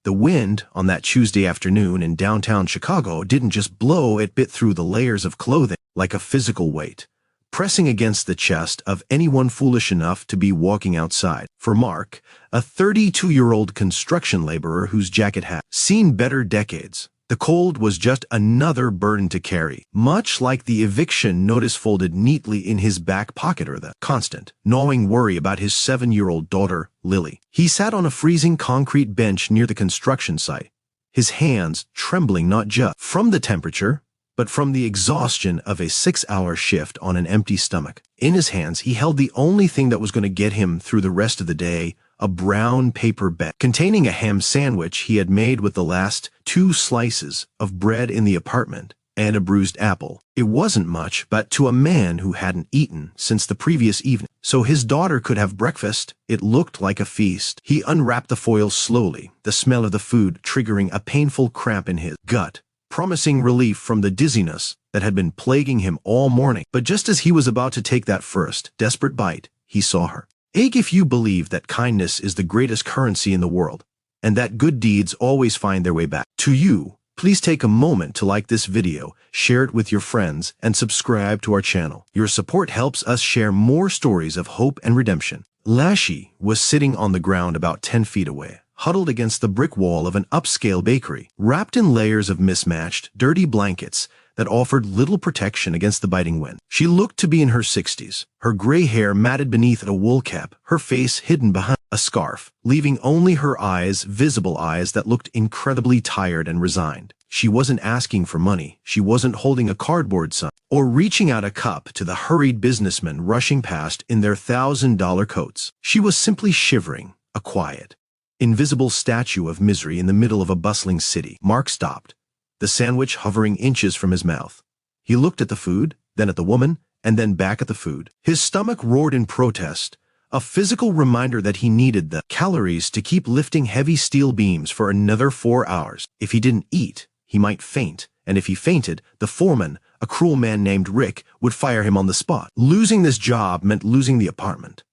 The wind on that Tuesday afternoon in downtown Chicago didn't just blow, it bit through the layers of clothing like a physical weight, pressing against the chest of anyone foolish enough to be walking outside. For Mark, a 32-year-old construction laborer whose jacket had seen better decades, the cold was just another burden to carry, much like the eviction notice folded neatly in his back pocket or the constant, gnawing worry about his 7-year-old daughter, Lily. He sat on a freezing concrete bench near the construction site, his hands trembling not just from the temperature, but from the exhaustion of a 6-hour shift on an empty stomach. In his hands, he held the only thing that was going to get him through the rest of the day, a brown paper bag containing a ham sandwich he had made with the last 2 slices of bread in the apartment and a bruised apple. It wasn't much, but to a man who hadn't eaten since the previous evening, so his daughter could have breakfast, it looked like a feast. He unwrapped the foil slowly, the smell of the food triggering a painful cramp in his gut, promising relief from the dizziness that had been plaguing him all morning. But just as he was about to take that first desperate bite, he saw her. If you believe that kindness is the greatest currency in the world, and that good deeds always find their way back to you, please take a moment to like this video, share it with your friends, and subscribe to our channel. Your support helps us share more stories of hope and redemption. Lashy was sitting on the ground about 10 feet away, huddled against the brick wall of an upscale bakery, wrapped in layers of mismatched, dirty blankets that offered little protection against the biting wind. She looked to be in her 60s, her gray hair matted beneath a wool cap, her face hidden behind a scarf, leaving only her eyes, visible eyes that looked incredibly tired and resigned. She wasn't asking for money, she wasn't holding a cardboard sign, or reaching out a cup to the hurried businessmen rushing past in their $1,000 coats. She was simply shivering, a quiet, invisible statue of misery in the middle of a bustling city. Mark stopped, the sandwich hovering inches from his mouth. He looked at the food, then at the woman, and then back at the food. His stomach roared in protest, a physical reminder that he needed the calories to keep lifting heavy steel beams for another 4 hours. If he didn't eat, he might faint, and if he fainted, the foreman, a cruel man named Rick, would fire him on the spot. Losing this job meant losing the apartment.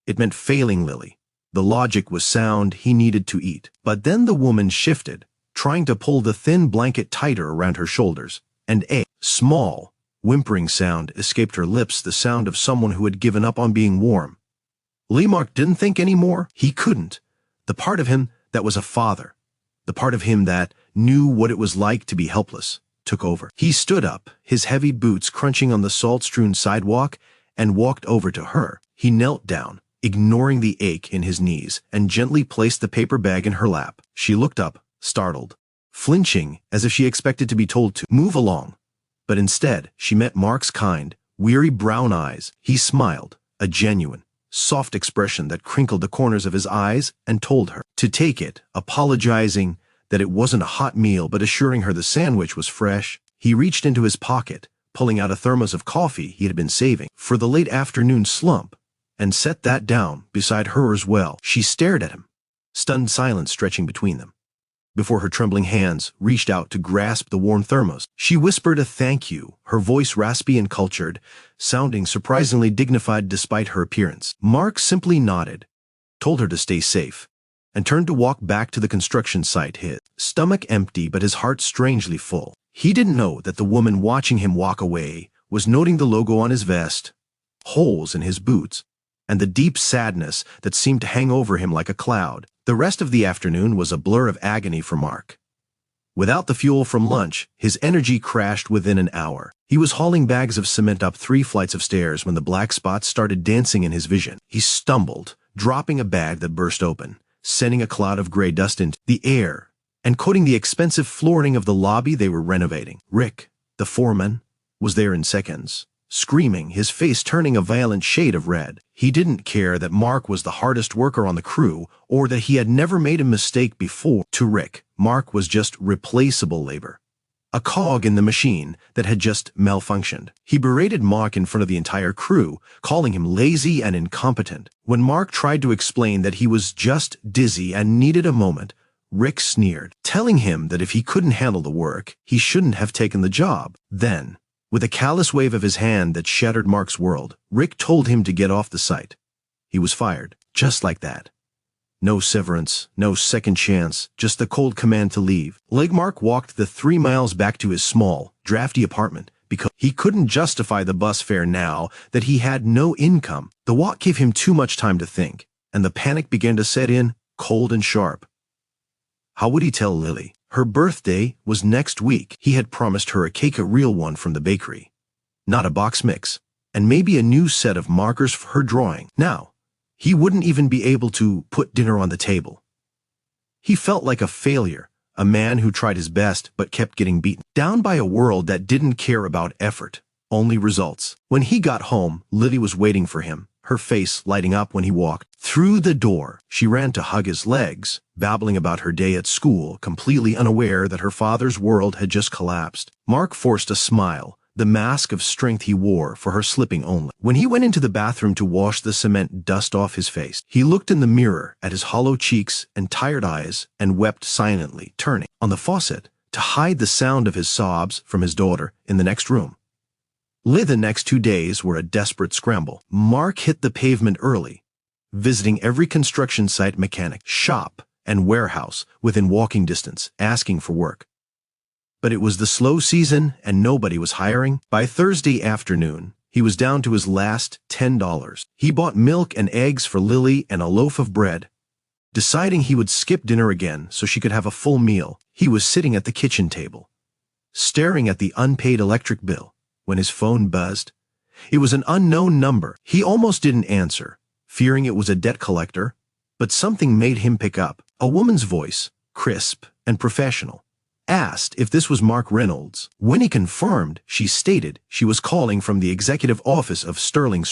It meant failing Lily. The logic was sound, he needed to eat. But then the woman shifted, trying to pull the thin blanket tighter around her shoulders, and a small, whimpering sound escaped her lips, the sound of someone who had given up on being warm. Mark didn't think anymore. He couldn't. The part of him that was a father, the part of him that knew what it was like to be helpless, took over. He stood up, his heavy boots crunching on the salt-strewn sidewalk, and walked over to her. He knelt down, ignoring the ache in his knees, and gently placed the paper bag in her lap. She looked up, startled, flinching as if she expected to be told to move along. But instead, she met Mark's kind, weary brown eyes. He smiled, a genuine, soft expression that crinkled the corners of his eyes, and told her to take it, apologizing that it wasn't a hot meal but assuring her the sandwich was fresh. He reached into his pocket, pulling out a thermos of coffee he had been saving for the late afternoon slump, and set that down beside her as well. She stared at him, stunned silence stretching between them, before her trembling hands reached out to grasp the warm thermos. She whispered a thank you, her voice raspy and cultured, sounding surprisingly dignified despite her appearance. Mark simply nodded, told her to stay safe, and turned to walk back to the construction site, his stomach empty but his heart strangely full. He didn't know that the woman watching him walk away was noting the logo on his vest, holes in his boots, and the deep sadness that seemed to hang over him like a cloud. The rest of the afternoon was a blur of agony for Mark. Without the fuel from lunch, his energy crashed within an hour. He was hauling bags of cement up 3 flights of stairs when the black spots started dancing in his vision. He stumbled, dropping a bag that burst open, sending a cloud of gray dust into the air and coating the expensive flooring of the lobby they were renovating. Rick, the foreman, was there in seconds, screaming, his face turning a violent shade of red. He didn't care that Mark was the hardest worker on the crew or that he had never made a mistake before. To Rick, Mark was just replaceable labor, a cog in the machine that had just malfunctioned. He berated Mark in front of the entire crew, calling him lazy and incompetent. When Mark tried to explain that he was just dizzy and needed a moment, Rick sneered, telling him that if he couldn't handle the work, he shouldn't have taken the job. Then, with a callous wave of his hand that shattered Mark's world, Rick told him to get off the site. He was fired, just like that. No severance, no second chance, just the cold command to leave. Mark walked the 3 miles back to his small, drafty apartment because he couldn't justify the bus fare now that he had no income. The walk gave him too much time to think, and the panic began to set in, cold and sharp. How would he tell Lily? Her birthday was next week. He had promised her a cake, a real one from the bakery, not a box mix, and maybe a new set of markers for her drawing. Now, he wouldn't even be able to put dinner on the table. He felt like a failure, a man who tried his best but kept getting beaten down by a world that didn't care about effort, only results. When he got home, Lily was waiting for him, her face lighting up when he walked through the door. She ran to hug his legs, babbling about her day at school, completely unaware that her father's world had just collapsed. Mark forced a smile, the mask of strength he wore for her slipping only. When he went into the bathroom to wash the cement dust off his face, he looked in the mirror at his hollow cheeks and tired eyes and wept silently, turning on the faucet to hide the sound of his sobs from his daughter in the next room. The next 2 days were a desperate scramble. Mark hit the pavement early, visiting every construction site, mechanic, shop, and warehouse within walking distance, asking for work. But it was the slow season and nobody was hiring. By Thursday afternoon, he was down to his last $10. He bought milk and eggs for Lily and a loaf of bread, deciding he would skip dinner again so she could have a full meal. He was sitting at the kitchen table, staring at the unpaid electric bill, when his phone buzzed. It was an unknown number. He almost didn't answer, fearing it was a debt collector, but something made him pick up. A woman's voice, crisp and professional, asked if this was Mark Reynolds. When he confirmed, she stated she was calling from the executive office of Sterling,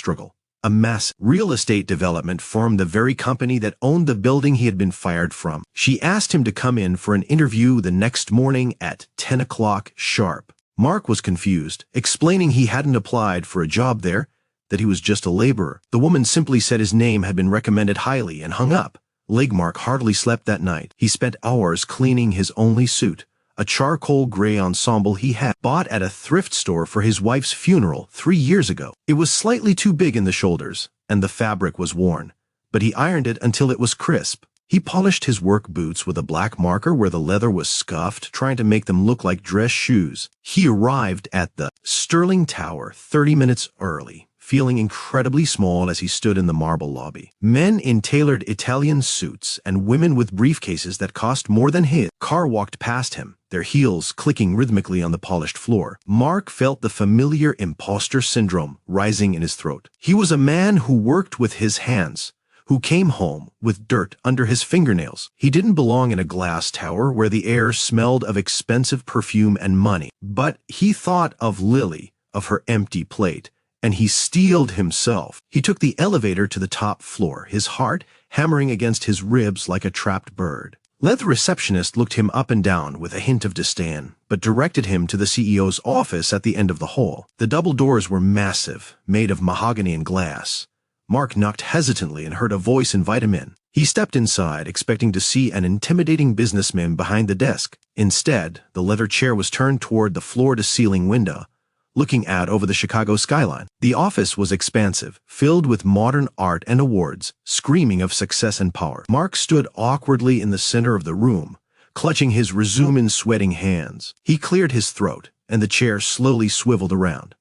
a massive real estate development firm, the very company that owned the building he had been fired from. She asked him to come in for an interview the next morning at 10 o'clock sharp. Mark was confused, explaining he hadn't applied for a job there, that he was just a laborer. The woman simply said his name had been recommended highly and hung up. Mark hardly slept that night. He spent hours cleaning his only suit, a charcoal gray ensemble he had bought at a thrift store for his wife's funeral 3 years ago. It was slightly too big in the shoulders, and the fabric was worn, but he ironed it until it was crisp. He polished his work boots with a black marker where the leather was scuffed, trying to make them look like dress shoes. He arrived at the Sterling Tower 30 minutes early, feeling incredibly small as he stood in the marble lobby. Men in tailored Italian suits and women with briefcases that cost more than his car walked past him, their heels clicking rhythmically on the polished floor. Mark felt the familiar imposter syndrome rising in his throat. He was a man who worked with his hands, who came home with dirt under his fingernails. He didn't belong in a glass tower where the air smelled of expensive perfume and money. But he thought of Lily, of her empty plate, and he steeled himself. He took the elevator to the top floor, his heart hammering against his ribs like a trapped bird. The receptionist looked him up and down with a hint of disdain, but directed him to the CEO's office at the end of the hall. The double doors were massive, made of mahogany and glass. Mark knocked hesitantly and heard a voice invite him in. He stepped inside, expecting to see an intimidating businessman behind the desk. Instead, the leather chair was turned toward the floor-to-ceiling window, looking out over the Chicago skyline. The office was expansive, filled with modern art and awards, screaming of success and power. Mark stood awkwardly in the center of the room, clutching his resume in sweating hands. He cleared his throat, and the chair slowly swiveled around.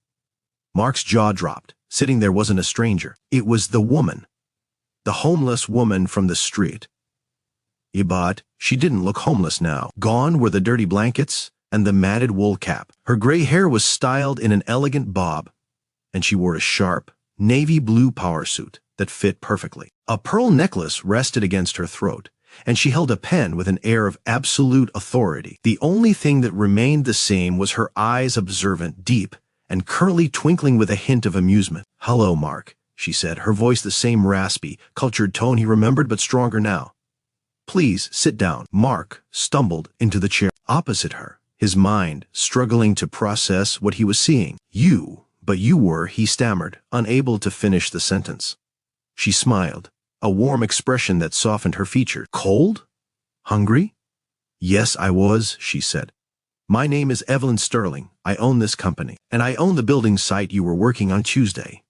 Mark's jaw dropped. Sitting there wasn't a stranger. It was the woman. The homeless woman from the street. But she didn't look homeless now. Gone were the dirty blankets and the matted wool cap. Her gray hair was styled in an elegant bob, and she wore a sharp, navy blue power suit that fit perfectly. A pearl necklace rested against her throat, and she held a pen with an air of absolute authority. The only thing that remained the same was her eyes, observant, deep, and currently twinkling with a hint of amusement. "Hello, Mark," she said, her voice the same raspy, cultured tone he remembered but stronger now. "Please sit down." Mark stumbled into the chair opposite her, his mind struggling to process what he was seeing. But you were," he stammered, unable to finish the sentence. She smiled, a warm expression that softened her features. "Cold? Hungry?" "Yes, I was," she said. "My name is Evelyn Sterling. I own this company, and I own the building site you were working on Tuesday."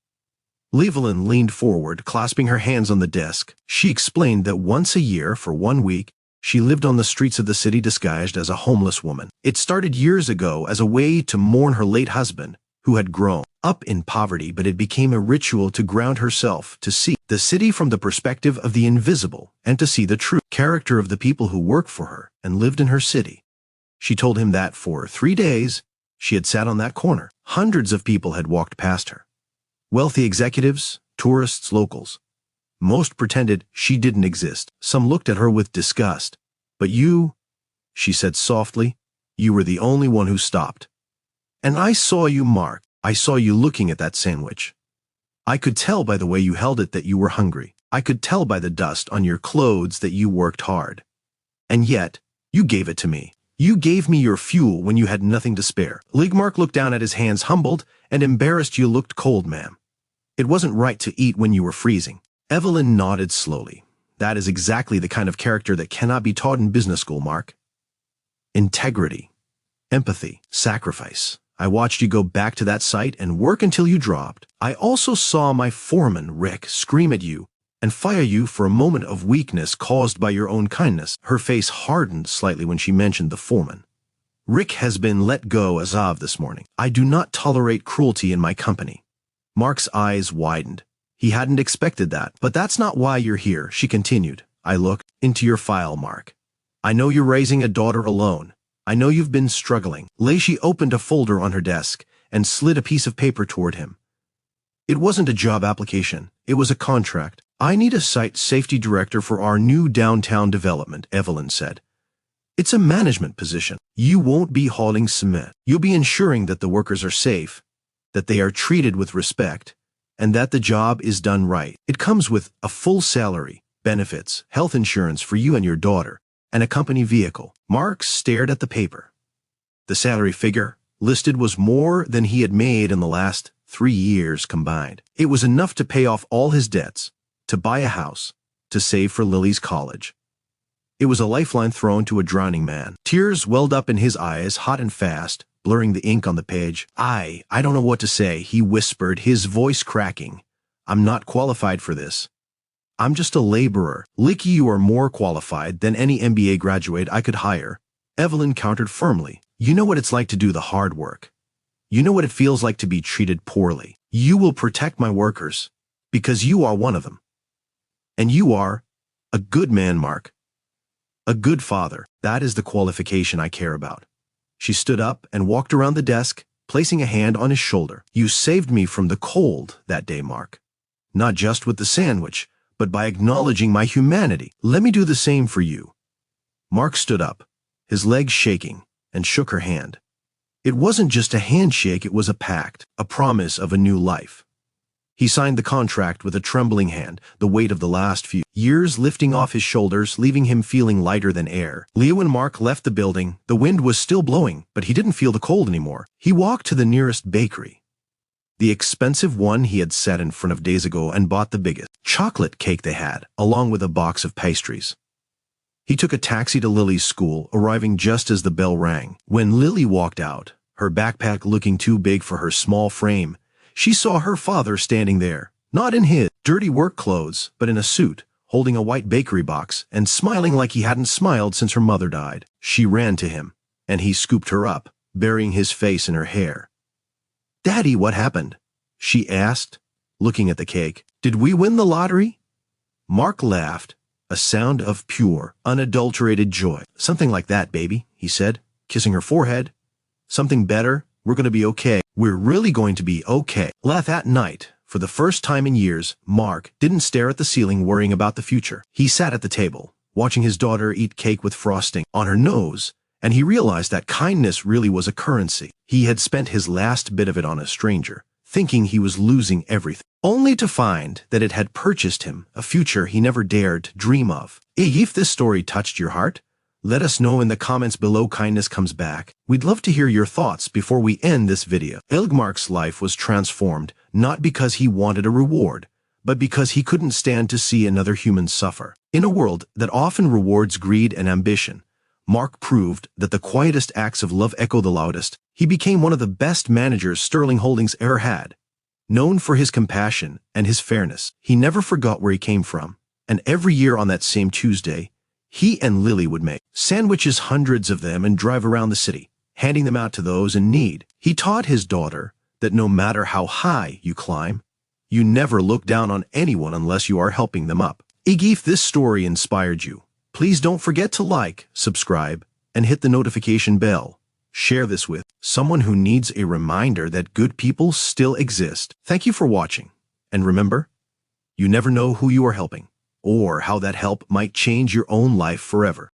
Evelyn leaned forward, clasping her hands on the desk. She explained that once a year, for 1 week, she lived on the streets of the city disguised as a homeless woman. It started years ago as a way to mourn her late husband, who had grown up in poverty, but it became a ritual to ground herself, to see the city from the perspective of the invisible, and to see the true character of the people who worked for her and lived in her city. She told him that for 3 days, she had sat on that corner. Hundreds of people had walked past her. Wealthy executives, tourists, locals. Most pretended she didn't exist. Some looked at her with disgust. But you, she said softly, you were the only one who stopped. And I saw you, Mark. I saw you looking at that sandwich. I could tell by the way you held it that you were hungry. I could tell by the dust on your clothes that you worked hard. And yet, you gave it to me. You gave me your fuel when you had nothing to spare. Mark looked down at his hands, humbled and embarrassed. You looked cold, ma'am. It wasn't right to eat when you were freezing. Evelyn nodded slowly. That is exactly the kind of character that cannot be taught in business school, Mark. Integrity, empathy, sacrifice. I watched you go back to that site and work until you dropped. I also saw my foreman, Rick, scream at you and fire you for a moment of weakness caused by your own kindness. Her face hardened slightly when she mentioned the foreman. Rick has been let go as of this morning. I do not tolerate cruelty in my company. Mark's eyes widened. He hadn't expected that. But that's not why you're here, she continued. I look into your file, Mark. I know you're raising a daughter alone. I know you've been struggling. She opened a folder on her desk and slid a piece of paper toward him. It wasn't a job application. It was a contract. I need a site safety director for our new downtown development, Evelyn said. It's a management position. You won't be hauling cement. You'll be ensuring that the workers are safe, that they are treated with respect, and that the job is done right. It comes with a full salary, benefits, health insurance for you and your daughter, and a company vehicle. Mark stared at the paper. The salary figure listed was more than he had made in the last 3 years combined. It was enough to pay off all his debts, to buy a house, to save for Lily's college. It was a lifeline thrown to a drowning man. Tears welled up in his eyes, hot and fast, blurring the ink on the page. I don't know what to say, he whispered, his voice cracking. I'm not qualified for this. I'm just a laborer. You are more qualified than any MBA graduate I could hire. Evelyn countered firmly. You know what it's like to do the hard work. You know what it feels like to be treated poorly. You will protect my workers, because you are one of them. And you are a good man, Mark. A good father. That is the qualification I care about. She stood up and walked around the desk, placing a hand on his shoulder. You saved me from the cold that day, Mark. Not just with the sandwich, but by acknowledging my humanity. Let me do the same for you. Mark stood up, his legs shaking, and shook her hand. It wasn't just a handshake, it was a pact, a promise of a new life. He signed the contract with a trembling hand, the weight of the last few years lifting off his shoulders, leaving him feeling lighter than air. Leo and Mark left the building. The wind was still blowing, but he didn't feel the cold anymore. He walked to the nearest bakery, the expensive one he had sat in front of days ago, and bought the biggest chocolate cake they had, along with a box of pastries. He took a taxi to Lily's school, arriving just as the bell rang. When Lily walked out, her backpack looking too big for her small frame, she saw her father standing there, not in his dirty work clothes, but in a suit, holding a white bakery box and smiling like he hadn't smiled since her mother died. She ran to him, and he scooped her up, burying his face in her hair. Daddy, what happened? She asked, looking at the cake. Did we win the lottery? Mark laughed, a sound of pure, unadulterated joy. Something like that, baby, he said, kissing her forehead. Something better. We're going to be okay. We're really going to be okay. That night, for the first time in years, Mark didn't stare at the ceiling worrying about the future. He sat at the table, watching his daughter eat cake with frosting on her nose, and he realized that kindness really was a currency. He had spent his last bit of it on a stranger, thinking he was losing everything, only to find that it had purchased him a future he never dared to dream of. If this story touched your heart, let us know in the comments below. Kindness comes back. We'd love to hear your thoughts before we end this video. Mark's life was transformed, not because he wanted a reward, but because he couldn't stand to see another human suffer. In a world that often rewards greed and ambition, Mark proved that the quietest acts of love echo the loudest. He became one of the best managers Sterling Holdings ever had. Known for his compassion and his fairness, he never forgot where he came from, and every year on that same Tuesday, he and Lily would make sandwiches, hundreds of them, and drive around the city, handing them out to those in need. He taught his daughter that no matter how high you climb, you never look down on anyone unless you are helping them up. If this story inspired you, please don't forget to like, subscribe, and hit the notification bell. Share this with someone who needs a reminder that good people still exist. Thank you for watching. And remember, you never know who you are helping or how that help might change your own life forever.